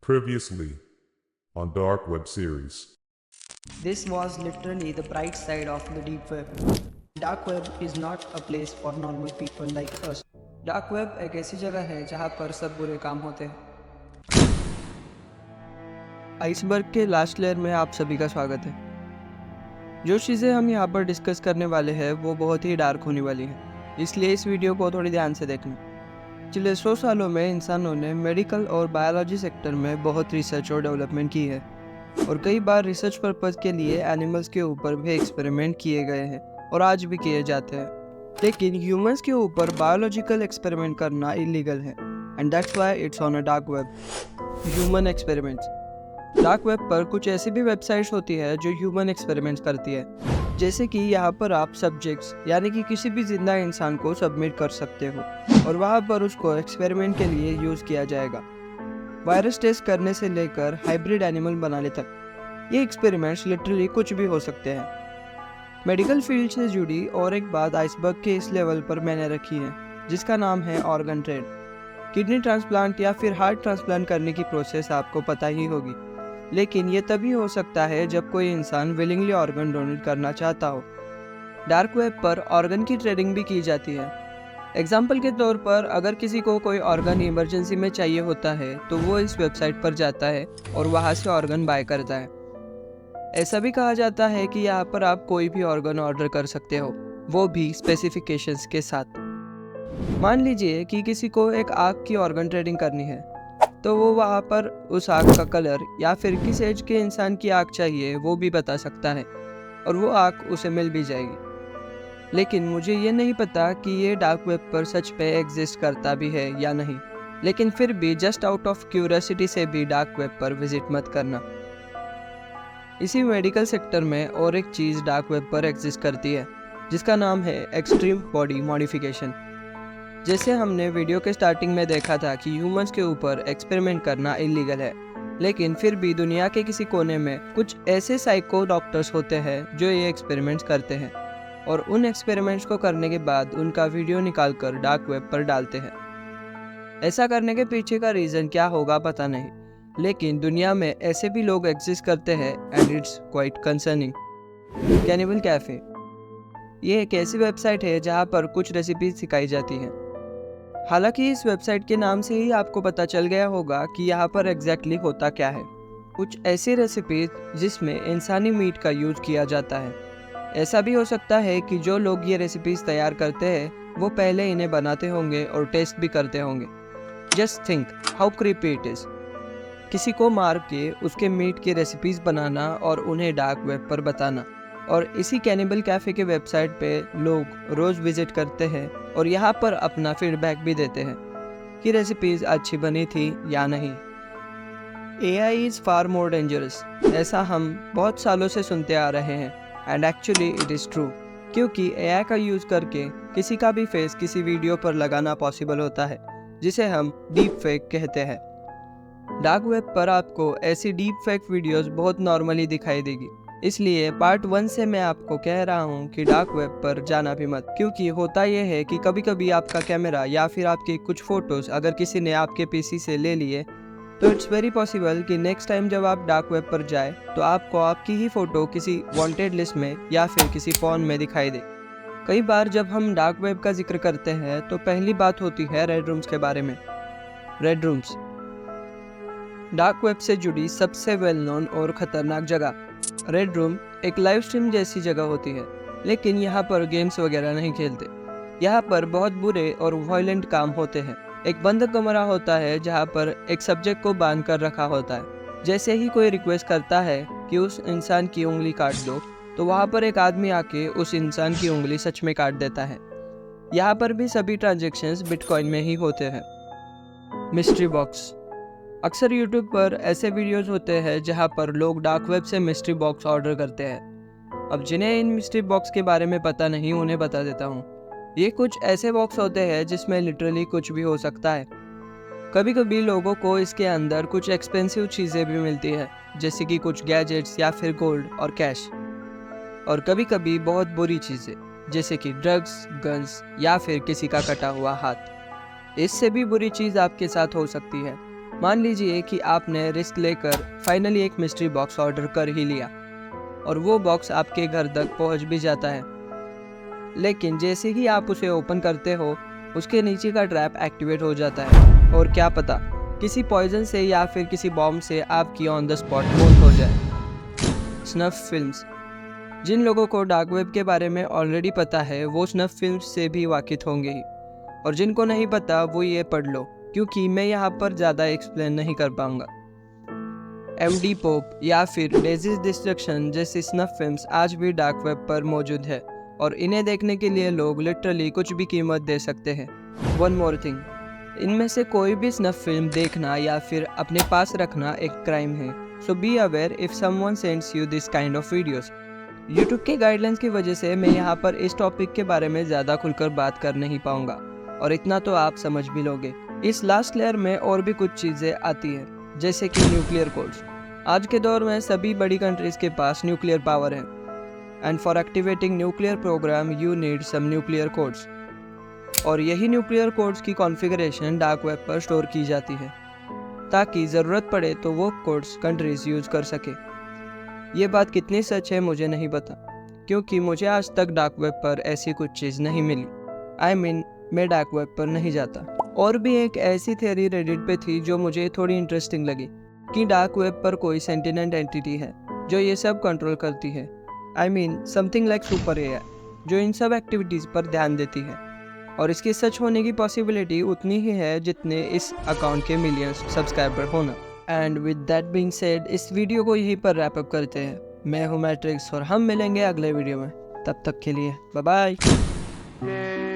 Previously on Dark Web Series. This was literally the bright side of the deep web. Dark web is not a place for normal people like us. Dark web एक ऐसी जगह है जहाँ पर सब बुरे काम होते हैं। आइसबर्ग के लास्ट लेयर में आप सभी का स्वागत है। जो चीज़ें हम यहाँ पर डिस्कस करने वाले हैं वो बहुत ही डार्क होने वाली हैं, इसलिए इस वीडियो को थोड़ी ध्यान से देखना। पिछले 100 सालों में इंसानों ने मेडिकल और बायोलॉजी सेक्टर में बहुत रिसर्च और डेवलपमेंट की है और कई बार रिसर्च पर्पज़ के लिए एनिमल्स के ऊपर भी एक्सपेरिमेंट किए गए हैं और आज भी किए जाते हैं। लेकिन ह्यूमंस के ऊपर बायोलॉजिकल एक्सपेरिमेंट करना इलीगल है and that's why it's on a dark web. Human experiments. Dark web पर कुछ ऐसी भी वेबसाइट्स होती है जो ह्यूमन एक्सपेरिमेंट्स करती है, जैसे कि यहाँ पर आप सब्जेक्ट्स यानी कि किसी भी जिंदा इंसान को सबमिट कर सकते हो और वहाँ पर उसको एक्सपेरिमेंट के लिए यूज़ किया जाएगा। वायरस टेस्ट करने से लेकर हाइब्रिड एनिमल बनाने तक ये एक्सपेरिमेंट्स लिटरली कुछ भी हो सकते हैं। मेडिकल फील्ड से जुड़ी और एक बात आइसबर्ग के इस लेवल पर मैंने रखी है जिसका नाम है ऑर्गन ट्रेड। किडनी ट्रांसप्लांट या फिर हार्ट ट्रांसप्लांट करने की प्रोसेस आपको पता ही होगी, लेकिन ये तभी हो सकता है जब कोई इंसान विलिंगली ऑर्गन डोनेट करना चाहता हो। डार्क वेब पर ऑर्गन की ट्रेडिंग भी की जाती है। एग्जाम्पल के तौर पर अगर किसी को कोई ऑर्गन इमरजेंसी में चाहिए होता है तो वो इस वेबसाइट पर जाता है और वहाँ से ऑर्गन बाय करता है। ऐसा भी कहा जाता है कि यहाँ पर आप कोई भी ऑर्गन ऑर्डर कर सकते हो, वो भी स्पेसिफिकेशंस के साथ। मान लीजिए कि किसी को एक आँख की ऑर्गन ट्रेडिंग करनी है, तो वो वहाँ पर उस आँख का कलर या फिर किस एज के इंसान की आँख चाहिए वो भी बता सकता है और वो आँख उसे मिल भी जाएगी। लेकिन मुझे ये नहीं पता कि ये डार्क वेब पर सच पे एग्जिस्ट करता भी है या नहीं, लेकिन फिर भी जस्ट आउट ऑफ क्यूरियोसिटी से भी डार्क वेब पर विजिट मत करना। इसी मेडिकल सेक्टर में और एक चीज़ डार्क वेब पर एग्जिस्ट करती है जिसका नाम है एक्सट्रीम बॉडी मॉडिफिकेशन। जैसे हमने वीडियो के स्टार्टिंग में देखा था कि ह्यूमंस के ऊपर एक्सपेरिमेंट करना इलीगल है, लेकिन फिर भी दुनिया के किसी कोने में कुछ ऐसे साइको डॉक्टर्स होते हैं जो ये एक्सपेरिमेंट्स करते हैं और उन एक्सपेरिमेंट्स को करने के बाद उनका वीडियो निकालकर डार्क वेब पर डालते हैं। ऐसा करने के पीछे का रीज़न क्या होगा पता नहीं, लेकिन दुनिया में ऐसे भी लोग एग्जिस्ट करते हैं and it's quite concerning. Cannibal cafe ये एक ऐसी वेबसाइट है जहाँ पर कुछ रेसिपीज सिखाई जाती हैं। हालांकि इस वेबसाइट के नाम से ही आपको पता चल गया होगा कि यहाँ पर एग्जैक्टली होता क्या है। कुछ ऐसी रेसिपीज जिसमें इंसानी मीट का यूज किया जाता है। ऐसा भी हो सकता है कि जो लोग ये रेसिपीज तैयार करते हैं वो पहले इन्हें बनाते होंगे और टेस्ट भी करते होंगे। Just think how creepy it is. किसी को मार के उसके मीट की रेसिपीज बनाना और उन्हें डार्क वेब पर बताना। और इसी कैनिबल कैफ़े के वेबसाइट पे लोग रोज़ विजिट करते हैं और यहाँ पर अपना फीडबैक भी देते हैं कि रेसिपीज़ अच्छी बनी थी या नहीं। AI is far more dangerous, ऐसा हम बहुत सालों से सुनते आ रहे हैं and actually it is true, क्योंकि AI का यूज़ करके किसी का भी फेस किसी वीडियो पर लगाना पॉसिबल होता है, जिसे हम डीप फेक कहते हैं। डार्क वेब पर आपको ऐसी डीप फेक वीडियोस बहुत नॉर्मली दिखाई देगी, इसलिए पार्ट 1 से मैं आपको कह रहा हूँ कि डार्क वेब पर जाना भी मत, क्योंकि होता यह है कि कभी कभी आपका कैमरा या फिर आपके कुछ फ़ोटोज़ अगर किसी ने आपके PC से ले लिए तो इट्स वेरी पॉसिबल कि नेक्स्ट टाइम जब आप डार्क वेब पर जाए तो आपको आपकी ही फ़ोटो किसी वांटेड लिस्ट में या फिर किसी फ़ोन में दिखाई दे। कई बार जब हम डार्क वेब का जिक्र करते हैं तो पहली बात होती है रेड रूम्स के बारे में। रेड रूम्स डार्क वेब से जुड़ी सबसे वेल नोन और ख़तरनाक जगह। रेड रूम एक लाइव स्ट्रीम जैसी जगह होती है, लेकिन यहाँ पर गेम्स वगैरह नहीं खेलते। यहाँ पर बहुत बुरे और वायलेंट काम होते हैं। एक बंद कमरा होता है जहाँ पर एक सब्जेक्ट को बांध कर रखा होता है। जैसे ही कोई रिक्वेस्ट करता है कि उस इंसान की उंगली काट दो, तो वहाँ पर एक आदमी आके उस इंसान की उंगली सच में काट देता है। यहाँ पर भी सभी ट्रांजेक्शन्स बिटकॉइन में ही होते हैं। Mystery box. अक्सर यूट्यूब पर ऐसे वीडियोस होते हैं जहां पर लोग डार्क वेब से मिस्ट्री बॉक्स ऑर्डर करते हैं। अब जिन्हें इन मिस्ट्री बॉक्स के बारे में पता नहीं उन्हें बता देता हूं। ये कुछ ऐसे बॉक्स होते हैं जिसमें लिटरली कुछ भी हो सकता है। कभी कभी लोगों को इसके अंदर कुछ एक्सपेंसिव चीज़ें भी मिलती है, जैसे कि कुछ गैजेट्स या फिर गोल्ड और कैश। और कभी कभी बहुत बुरी चीज़ें जैसे कि ड्रग्स, गन्स या फिर किसी का कटा हुआ हाथ। इससे भी बुरी चीज़ आपके साथ हो सकती है। मान लीजिए कि आपने रिस्क लेकर फाइनली एक मिस्ट्री बॉक्स ऑर्डर कर ही लिया और वो बॉक्स आपके घर तक पहुंच भी जाता है, लेकिन जैसे ही आप उसे ओपन करते हो उसके नीचे का ट्रैप एक्टिवेट हो जाता है और क्या पता किसी पॉइजन से या फिर किसी बॉम्ब से आपकी ऑन द स्पॉट मौत हो जाए। Snuff films. जिन लोगों को डार्क वेब के बारे में ऑलरेडी पता है वो स्नफ फिल्म्स से भी वाकिफ होंगे ही, और जिनको नहीं पता वो ये पढ़ लो, क्योंकि मैं यहाँ पर ज़्यादा एक्सप्लेन नहीं कर पाऊँगा। MD पोप या फिर डेजिस डिस्ट्रक्शन जैसी स्नफ फिल्म्स आज भी डार्क वेब पर मौजूद है और इन्हें देखने के लिए लोग लिटरली कुछ भी कीमत दे सकते हैं। वन मोर थिंग, इनमें से कोई भी स्नफ फिल्म देखना या फिर अपने पास रखना एक क्राइम है, so be aware if someone sends you this kind of videos. YouTube के गाइडलाइंस की वजह से मैं यहाँ पर इस टॉपिक के बारे में ज़्यादा खुलकर बात कर नहीं पाऊँगा, और इतना तो आप समझ भी लोगे। इस लास्ट लेयर में और भी कुछ चीज़ें आती हैं, जैसे कि न्यूक्लियर कोड्स। आज के दौर में सभी बड़ी कंट्रीज़ के पास न्यूक्लियर पावर है, and for activating nuclear program you need some nuclear codes, और यही न्यूक्लियर कोड्स की कॉन्फ़िगरेशन डार्क वेब पर स्टोर की जाती है ताकि ज़रूरत पड़े तो वो कोड्स कंट्रीज़ यूज़ कर सके। ये बात कितनी सच है मुझे नहीं पता, क्योंकि मुझे आज तक डार्क वेब पर ऐसी कुछ चीज़ नहीं मिली। मैं डार्क वेब पर नहीं जाता। और भी एक ऐसी थियरी रेडिट पे थी जो मुझे थोड़ी इंटरेस्टिंग लगी, कि डार्क वेब पर कोई सेंटिनेंट एंटिटी है जो ये सब कंट्रोल करती है। समथिंग लाइक सुपर एआई जो इन सब एक्टिविटीज़ पर ध्यान देती है, और इसके सच होने की पॉसिबिलिटी उतनी ही है जितने इस अकाउंट के मिलियंस सब्सक्राइबर होना। And with that being said, इस वीडियो को यहीं पर रैप अप करते हैं। मैं हूँ मैट्रिक्स और हम मिलेंगे अगले वीडियो में। तब तक के लिए बाय बाय।